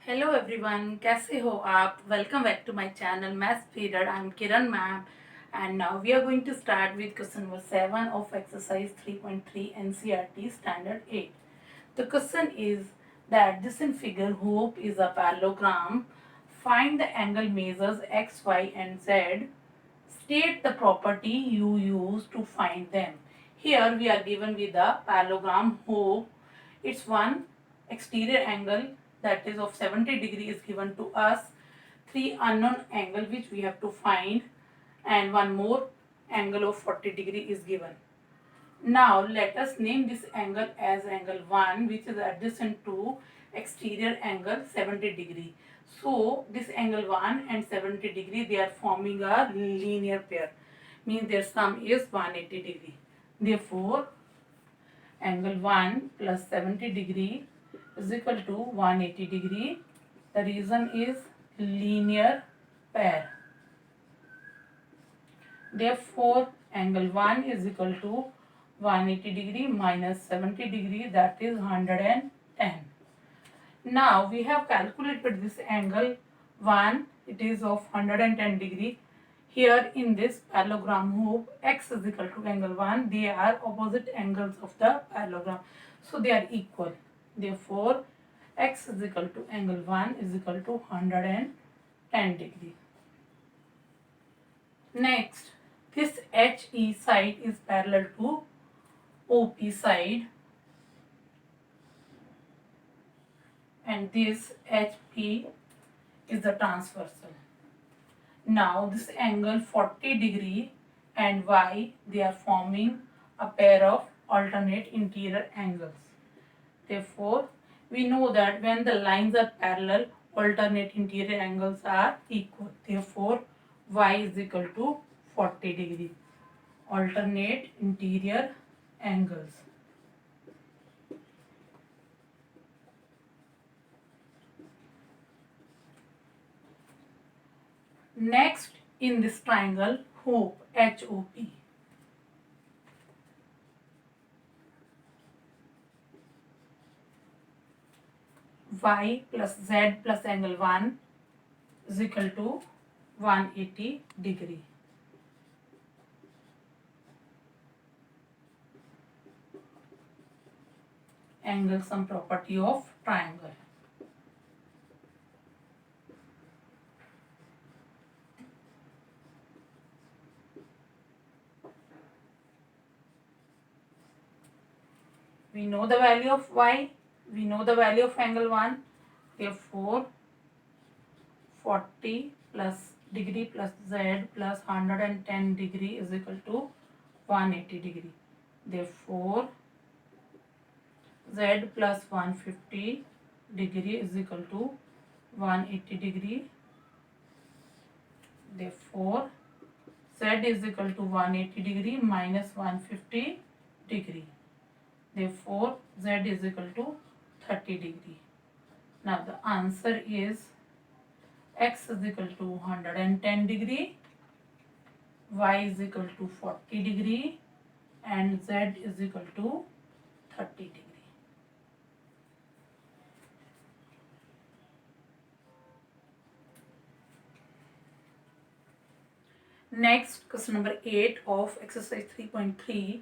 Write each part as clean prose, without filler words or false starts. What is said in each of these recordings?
Hello everyone, कैसे हो आप? Welcome back to my channel maths period. I am Kiran ma'am and now we are going to start with question number 7 of exercise 3.3 NCERT standard 8. The question is that this in figure hope is a parallelogram. Find the angle measures x, y and z. State the property you use to find them. Here we are given with the parallelogram hope. It's one exterior angle that is of 70 degree is given to us, three unknown angle which we have to find, and one more angle of 40 degree is given. Now let us name this angle as angle 1, which is adjacent to exterior angle 70 degree. So this angle 1 and 70 degree, they are forming a linear pair, means their sum is 180 degree. Therefore angle 1 plus 70 degree is equal to 180 degree. The reason is linear pair. Therefore angle 1 is equal to 180 degree minus 70 degree, that is 110. Now we have calculated this angle 1, it is of 110 degree. Here in this parallelogram hoop, x is equal to angle 1, they are opposite angles of the parallelogram, so they are equal. Therefore x is equal to angle 1 is equal to 110 degree. Next, this HE side is parallel to OP side and this HP is the transversal. Now this angle 40 degree and Y, they are forming a pair of alternate interior angles. Therefore we know that when the lines are parallel, alternate interior angles are equal. Therefore Y is equal to 40 degree. Alternate interior angles. Next in this triangle HOP, H-O-P. Y plus Z plus angle 1 is equal to 180 degree. Angle sum property of triangle. We know the value of Y, we know the value of angle 1, therefore 40 plus degree plus Z plus 110 degree is equal to 180 degree. Therefore Z plus 150 degree is equal to 180 degree. Therefore Z is equal to 180 degree minus 150 degree. Therefore Z is equal to 30 degree. Now the answer is x is equal to 110 degree, y is equal to 40 degree and z is equal to 30 degree. Next, question number 8 of exercise 3.3.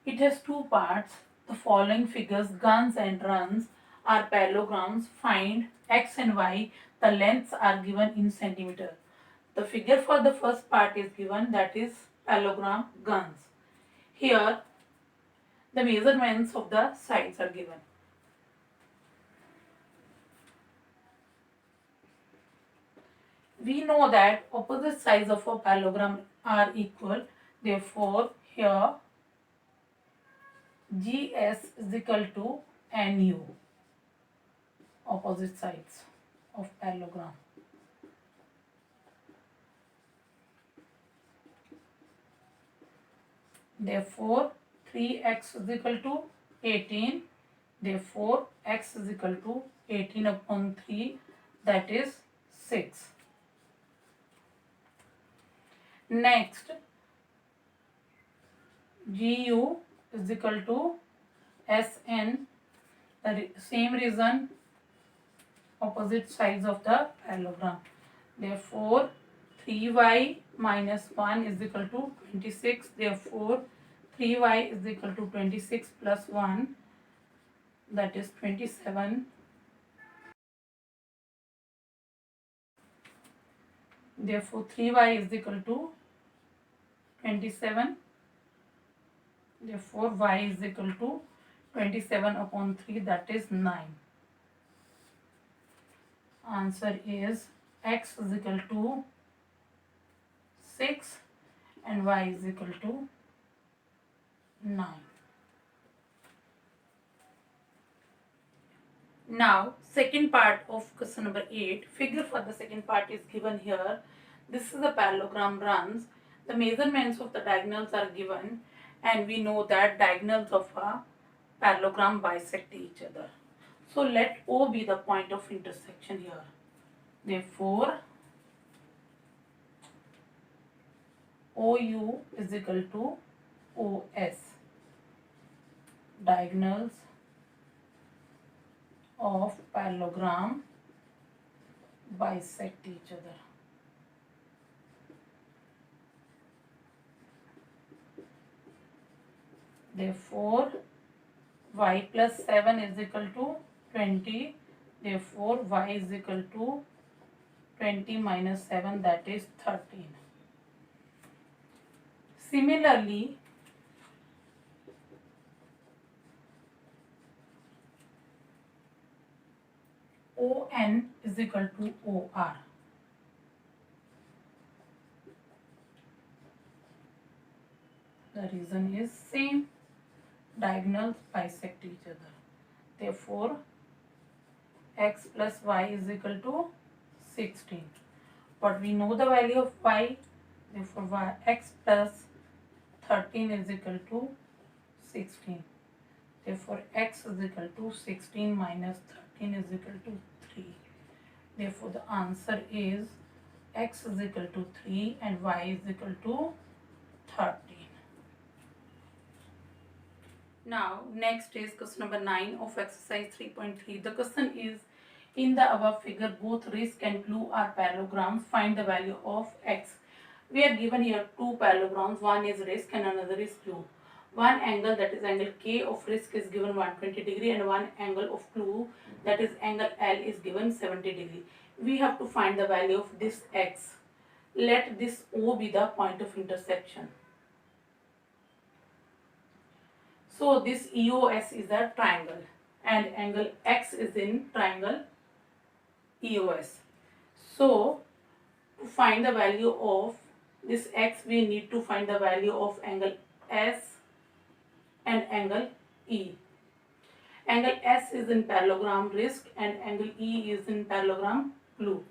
It has two parts. The following figures, guns and runs, are parallelograms. Find x and y. The lengths are given in centimeter. The figure for the first part is given, that is parallelogram guns. Here the measurements of the sides are given. We know that opposite sides of a parallelogram are equal. Therefore here GS is equal to NU, opposite sides of parallelogram. Therefore 3x is equal to 18. Therefore x is equal to 18 upon 3, that is 6. Next, GU is equal to SN. The same reason opposite sides of the parallelogram. Therefore 3y minus 1 is equal to 26. Therefore 3y is equal to 26 plus 1, that is 27. Therefore 3y is equal to 27. Therefore y is equal to 27 upon 3, that is 9. Answer is x is equal to 6 and y is equal to 9. Now second part of question number 8. Figure for the second part is given here. This is a parallelogram runs. The measurements of the diagonals are given, and we know that diagonals of a parallelogram bisect each other. So let O be the point of intersection here. Therefore OU is equal to OS. Diagonals of parallelogram bisect each other. Therefore y plus 7 is equal to 20. Therefore y is equal to 20 minus 7, that is 13. Similarly, ON is equal to OR. The reason is same, diagonals bisect each other. Therefore x plus y is equal to 16. But we know the value of y, therefore x plus 13 is equal to 16. Therefore x is equal to 16 minus 13 is equal to 3. Therefore the answer is x is equal to 3 and y is equal to 13. Now next is question number 9 of exercise 3.3. The question is, in the above figure both risk and clue are parallelograms. Find the value of x. We are given here two parallelograms. One is risk and another is clue. One angle, that is angle K of risk, is given 120 degree, and one angle of clue, that is angle L, is given 70 degree. We have to find the value of this x. Let this O be the point of intersection. So this EOS is a triangle and angle X is in triangle EOS. So to find the value of this X, we need to find the value of angle S and angle E. Angle S is in parallelogram risk and angle E is in parallelogram clue.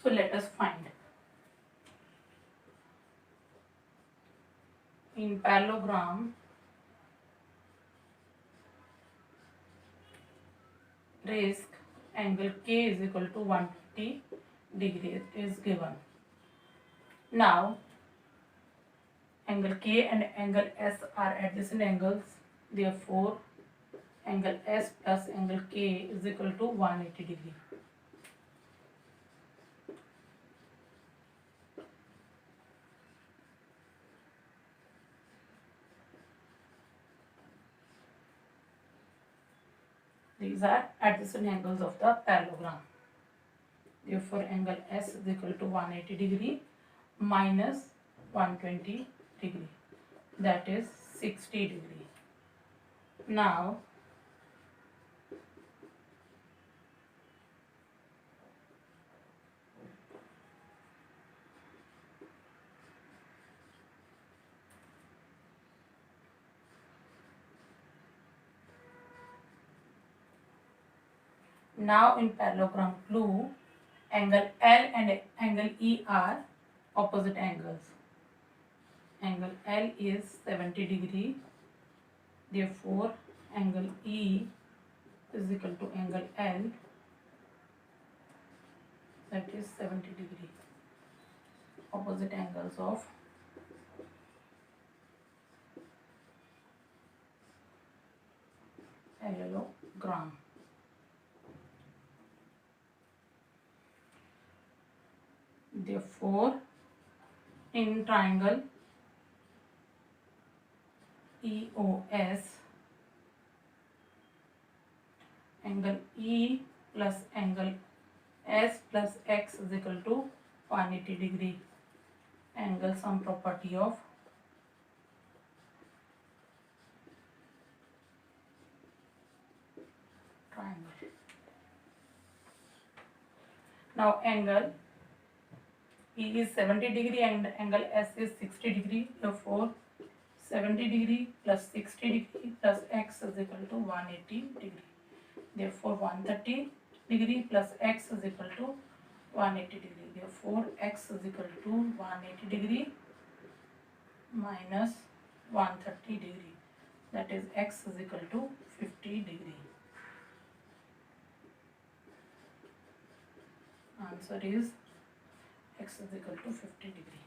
So let us find. In parallelogram risk, angle K is equal to 120 degrees is given. Now angle K and angle S are adjacent angles. Therefore angle S plus angle K is equal to 180 degree. These are adjacent angles of the parallelogram. Therefore angle S is equal to 180 degree minus 120 degree, that is 60 degree. Now in parallelogram clue, angle L and angle E are opposite angles. Angle L is 70 degree. Therefore angle E is equal to angle L, that is 70 degree. Opposite angles of parallelogram. Therefore, in triangle EOS, angle E plus angle S plus X is equal to 180 degree. Angle sum property of triangle. Now angle E is 70 degree and angle S is 60 degree. Therefore, 70 degree plus 60 degree plus X is equal to 180 degree. Therefore, 130 degree plus X is equal to 180 degree. Therefore, X is equal to 180 degree minus 130 degree. That is X is equal to 50 degree. Answer is X is equal to 50 degree.